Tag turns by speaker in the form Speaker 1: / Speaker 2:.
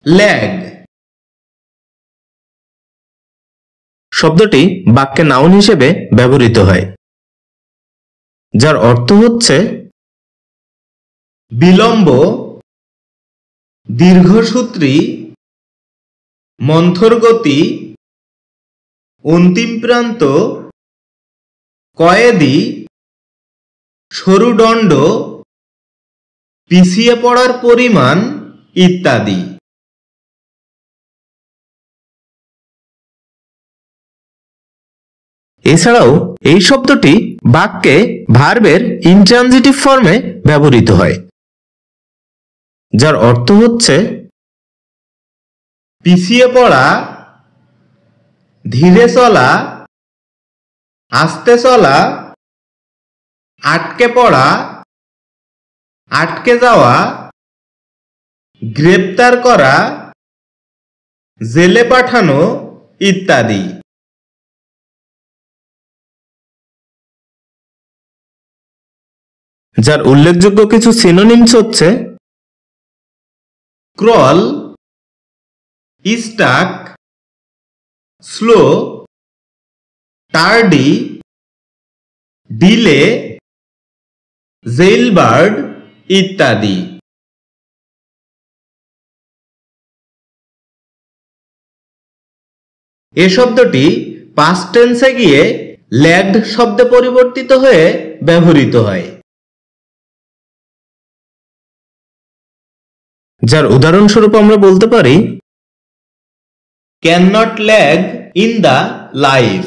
Speaker 1: Lag শব্দটি বাক্যে noun হিসেবে ব্যবহৃত হয়, যার অর্থ হচ্ছে বিলম্ব, দীর্ঘসূত্রী, মন্থর গতি, অন্তিম প্রান্ত, কয়েদি, সরু দণ্ড, পিছিয়ে পড়ার পরিমাণ ইত্যাদি। এছাড়াও এই শব্দটি বাক্যে ভার্বের ইনট্রানজিটিভ ফর্মে ব্যবহৃত হয়, যার অর্থ হচ্ছে পিছিয়ে পড়া, ধীরে চলা, আস্তে চলা, আটকে পড়া, আটকে যাওয়া, গ্রেপ্তার করা, জেলে পাঠানো ইত্যাদি। যার উল্লেখযোগ্য কিছু সিনোনিমস হচ্ছে crawl, stuck, slow, tardy, delay, jailbird ইত্যাদি। এ শব্দটি পাস্ট টেন্সে গিয়ে ল্যাগড শব্দে পরিবর্তিত হয়ে ব্যবহৃত হয়, যার উদাহরণস্বরূপ আমরা বলতে পারি can not lag in the life.